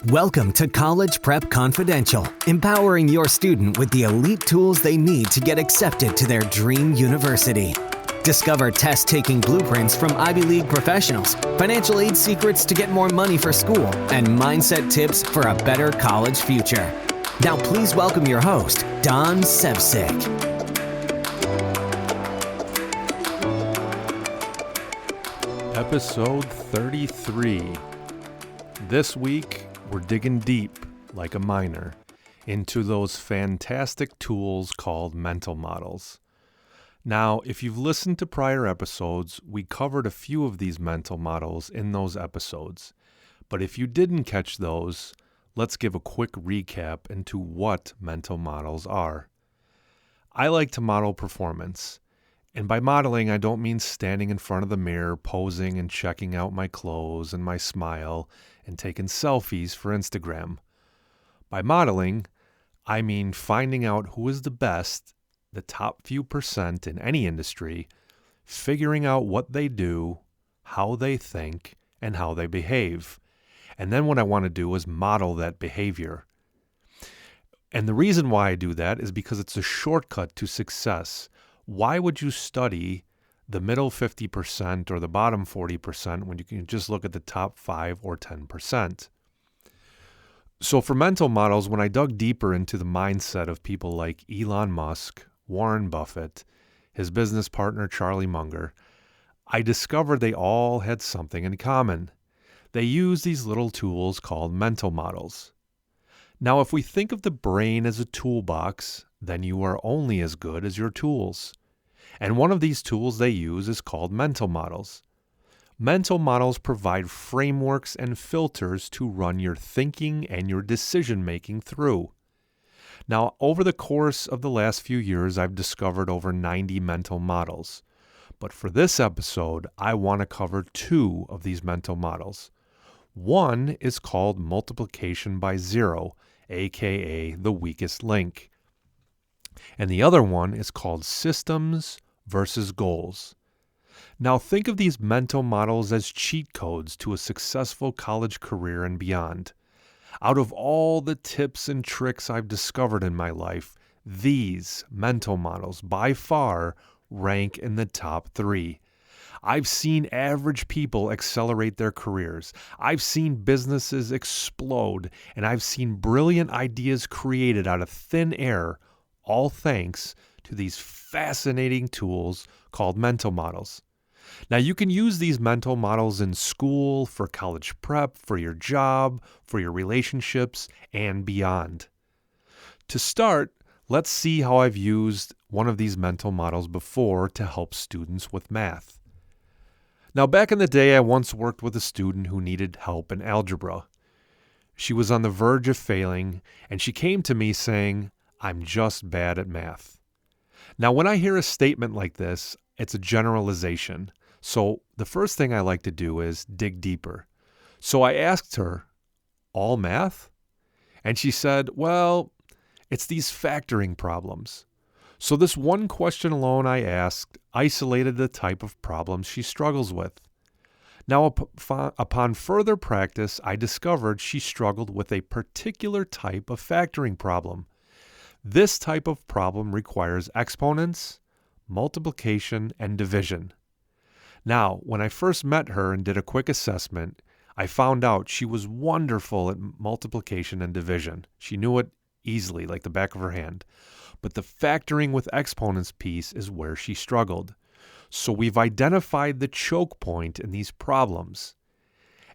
Welcome to College Prep Confidential, empowering your student with the elite tools they need to get accepted to their dream university. Discover test-taking blueprints from Ivy League professionals, financial aid secrets to get more money for school, and mindset tips for a better college future. Now please welcome your host, Don Sevcik. Episode 33. This week, we're digging deep, like a miner, into those fantastic tools called mental models. Now, if you've listened to prior episodes, we covered a few of these mental models in those episodes. But if you didn't catch those, let's give a quick recap into what mental models are. I like to model performance. And by modeling, I don't mean standing in front of the mirror, posing and checking out my clothes and my smile and taking selfies for Instagram. By modeling, I mean finding out who is the best, the top few percent in any industry, figuring out what they do, how they think, and how they behave. And then what I want to do is model that behavior. And the reason why I do that is because it's a shortcut to success. Why would you study the middle 50% or the bottom 40% when you can just look at the top 5 or 10%? So for mental models, when I dug deeper into the mindset of people like Elon Musk, Warren Buffett, his business partner Charlie Munger, I discovered they all had something in common. They use these little tools called mental models. Now, if we think of the brain as a toolbox, then you are only as good as your tools. And one of these tools they use is called mental models. Mental models provide frameworks and filters to run your thinking and your decision-making through. Now, over the course of the last few years, I've discovered over 90 mental models. But for this episode, I want to cover 2 of these mental models. One is called multiplication by zero, aka the weakest link. And the other one is called systems versus goals. Now think of these mental models as cheat codes to a successful college career and beyond. Out of all the tips and tricks I've discovered in my life, these mental models by far rank in the top 3. I've seen average people accelerate their careers. I've seen businesses explode, and I've seen brilliant ideas created out of thin air, all thanks to these fascinating tools called mental models. Now, you can use these mental models in school, for college prep, for your job, for your relationships, and beyond. To start, let's see how I've used one of these mental models before to help students with math. Now, back in the day, I once worked with a student who needed help in algebra. She was on the verge of failing, and she came to me saying, "I'm just bad at math." Now, when I hear a statement like this, it's a generalization. So the first thing I like to do is dig deeper. So I asked her, "All math?" And she said, "Well, it's these factoring problems." So this one question alone I asked isolated the type of problems she struggles with. Now, upon further practice, I discovered she struggled with a particular type of factoring problem. This type of problem requires exponents, multiplication, and division. Now, when I first met her and did a quick assessment, I found out she was wonderful at multiplication and division. She knew it easily, like the back of her hand. But the factoring with exponents piece is where she struggled. So we've identified the choke point in these problems.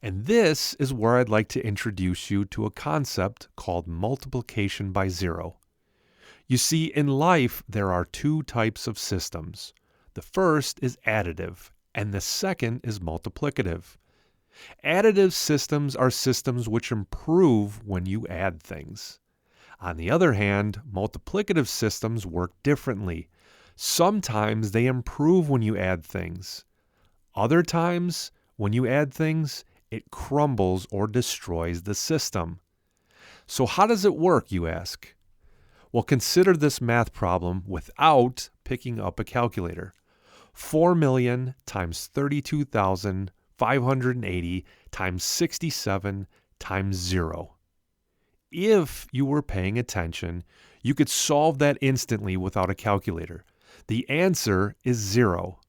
And this is where I'd like to introduce you to a concept called multiplication by zero. You see, in life, there are 2 types of systems. The first is additive, and the second is multiplicative. Additive systems are systems which improve when you add things. On the other hand, multiplicative systems work differently. Sometimes they improve when you add things. Other times, when you add things, it crumbles or destroys the system. So how does it work, you ask? Well, consider this math problem without picking up a calculator. 4 million times 32,580 times 67 times 0. if you were paying attention, you could solve that instantly without a calculator. The answer is 0.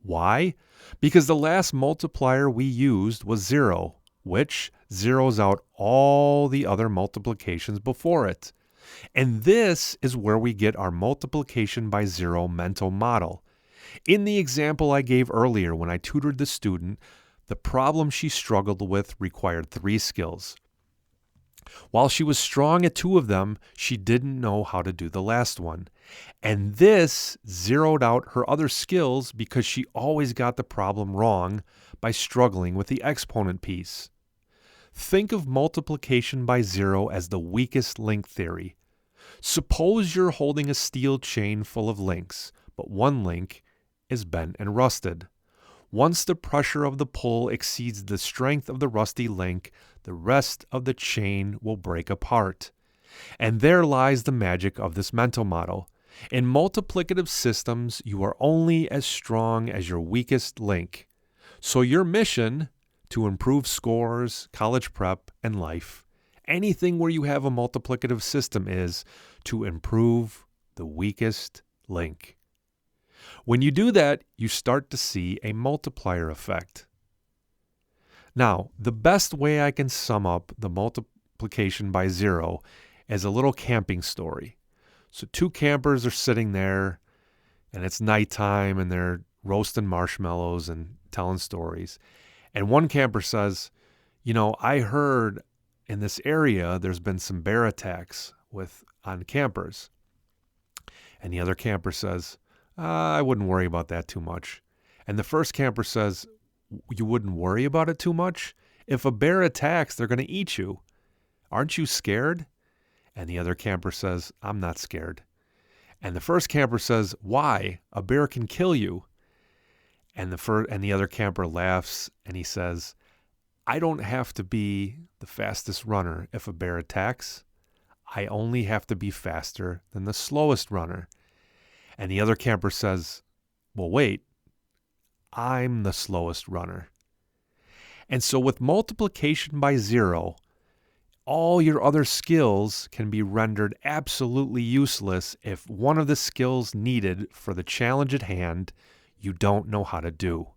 Why? Because the last multiplier we used was 0, which zeroes out all the other multiplications before it. And this is where we get our multiplication by 0 mental model. In the example I gave earlier when I tutored the student, the problem she struggled with required 3 skills. While she was strong at 2 of them, she didn't know how to do the last one. And this zeroed out her other skills because she always got the problem wrong by struggling with the exponent piece. Think of multiplication by 0 as the weakest link theory. Suppose you're holding a steel chain full of links, but one link is bent and rusted. Once the pressure of the pull exceeds the strength of the rusty link, the rest of the chain will break apart. And there lies the magic of this mental model. In multiplicative systems, you are only as strong as your weakest link. So your mission, to improve scores, college prep, and life, anything where you have a multiplicative system, is to improve the weakest link. When you do that, you start to see a multiplier effect. Now, the best way I can sum up the multiplication by 0 is a little camping story. So 2 campers are sitting there, and it's nighttime, and they're roasting marshmallows and telling stories. And one camper says, I heard in this area there's been some bear attacks on campers. And the other camper says, I wouldn't worry about that too much. And the first camper says, you wouldn't worry about it too much? If a bear attacks, they're going to eat you. Aren't you scared? And the other camper says, I'm not scared. And the first camper says, why? A bear can kill you. And the other camper laughs and he says, I don't have to be the fastest runner if a bear attacks. I only have to be faster than the slowest runner. And the other camper says, well, wait, I'm the slowest runner. And so with multiplication by 0, all your other skills can be rendered absolutely useless if one of the skills needed for the challenge at hand you don't know how to do.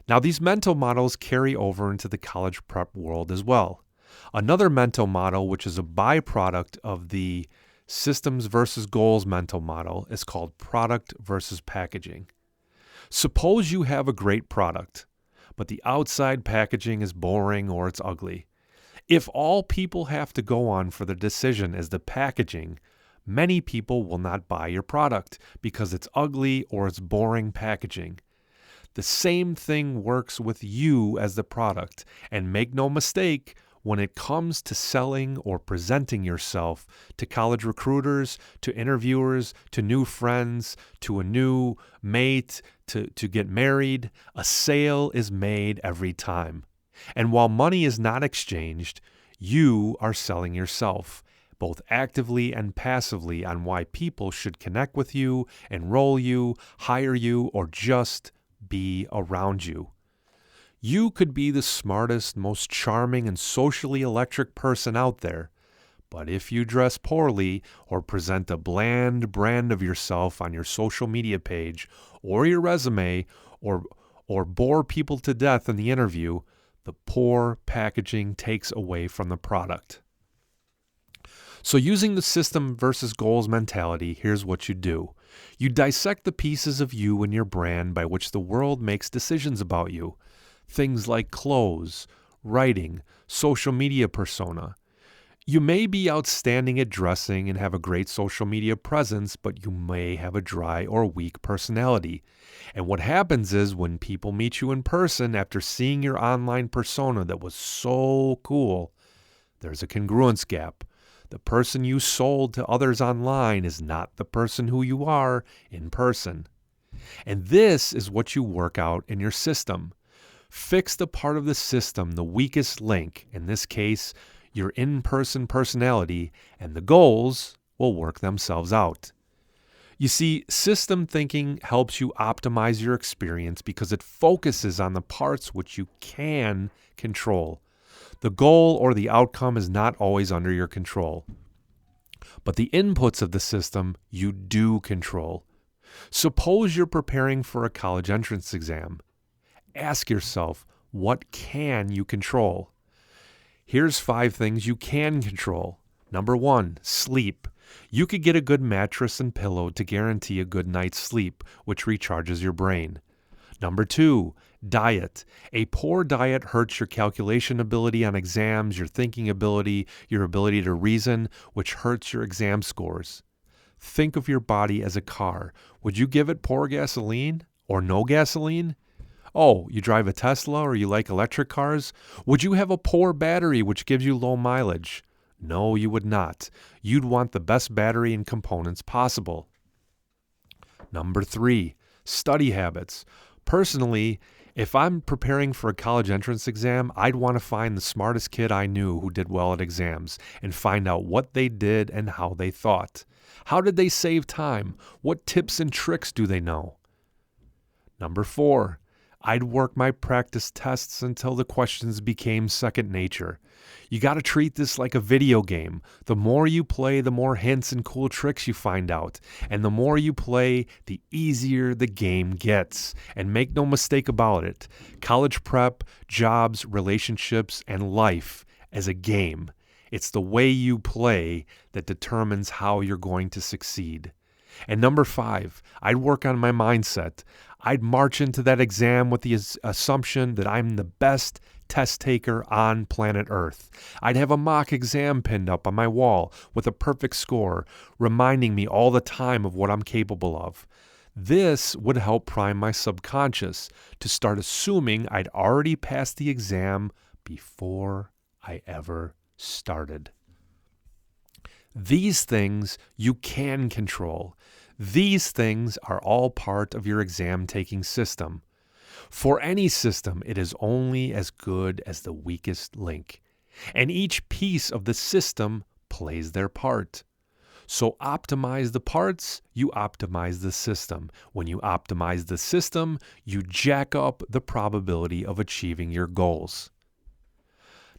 Now, these mental models carry over into the college prep world as well. Another mental model, which is a byproduct of the systems versus goals mental model, is called product versus packaging. Suppose you have a great product, but the outside packaging is boring or it's ugly. If all people have to go on for the decision is the packaging, many people will not buy your product because it's ugly or it's boring packaging. The same thing works with you as the product, and make no mistake, when it comes to selling or presenting yourself to college recruiters, to interviewers, to new friends, to a new mate, to get married, a sale is made every time. And while money is not exchanged, you are selling yourself, both actively and passively, on why people should connect with you, enroll you, hire you, or just be around you. You could be the smartest, most charming, and socially electric person out there, but if you dress poorly or present a bland brand of yourself on your social media page or your resume or bore people to death in the interview, the poor packaging takes away from the product. So using the system versus goals mentality, here's what you do. You dissect the pieces of you and your brand by which the world makes decisions about you. Things like clothes, writing, social media persona. You may be outstanding at dressing and have a great social media presence, but you may have a dry or weak personality. And what happens is when people meet you in person after seeing your online persona that was so cool, there's a congruence gap. The person you sold to others online is not the person who you are in person. And this is what you work out in your system. Fix the part of the system, the weakest link, in this case, your in-person personality, and the goals will work themselves out. You see, system thinking helps you optimize your experience because it focuses on the parts which you can control. The goal or the outcome is not always under your control. But the inputs of the system you do control. Suppose you're preparing for a college entrance exam. Ask yourself, what can you control? Here's 5 things you can control. Number 1, sleep. You could get a good mattress and pillow to guarantee a good night's sleep, which recharges your brain. Number 2, diet. A poor diet hurts your calculation ability on exams, your thinking ability, your ability to reason, which hurts your exam scores. Think of your body as a car. Would you give it poor gasoline or no gasoline? Oh, you drive a Tesla or you like electric cars? Would you have a poor battery which gives you low mileage? No, you would not. You'd want the best battery and components possible. Number 3, study habits. Personally, if I'm preparing for a college entrance exam, I'd want to find the smartest kid I knew who did well at exams and find out what they did and how they thought. How did they save time? What tips and tricks do they know? Number 4, I'd work my practice tests until the questions became second nature. You got to treat this like a video game. The more you play, the more hints and cool tricks you find out. And the more you play, the easier the game gets. And make no mistake about it, college prep, jobs, relationships, and life as a game. It's the way you play that determines how you're going to succeed. And number 5, I'd work on my mindset. I'd march into that exam with the assumption that I'm the best test taker on planet Earth. I'd have a mock exam pinned up on my wall with a perfect score, reminding me all the time of what I'm capable of. This would help prime my subconscious to start assuming I'd already passed the exam before I ever started. These things you can control. These things are all part of your exam-taking system. For any system, it is only as good as the weakest link. And each piece of the system plays their part. So optimize the parts, you optimize the system. When you optimize the system, you jack up the probability of achieving your goals.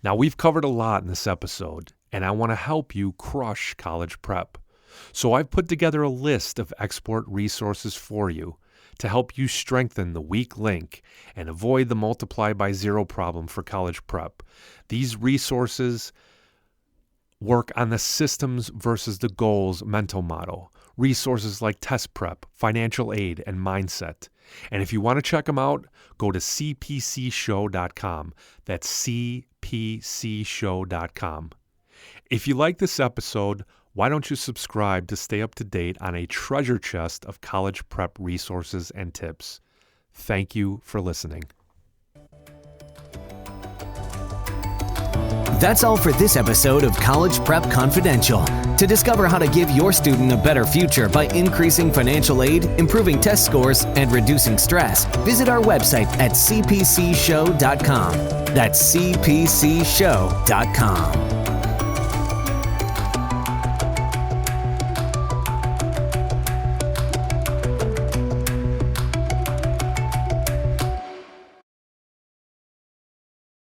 Now, we've covered a lot in this episode, and I want to help you crush college prep. So I've put together a list of export resources for you to help you strengthen the weak link and avoid the multiply by 0 problem for college prep. These resources work on the systems versus the goals mental model. Resources like test prep, financial aid, and mindset. And if you want to check them out, go to cpcshow.com. That's cpcshow.com. If you like this episode, why don't you subscribe to stay up to date on a treasure chest of college prep resources and tips? Thank you for listening. That's all for this episode of College Prep Confidential. To discover how to give your student a better future by increasing financial aid, improving test scores, and reducing stress, visit our website at cpcshow.com. That's cpcshow.com.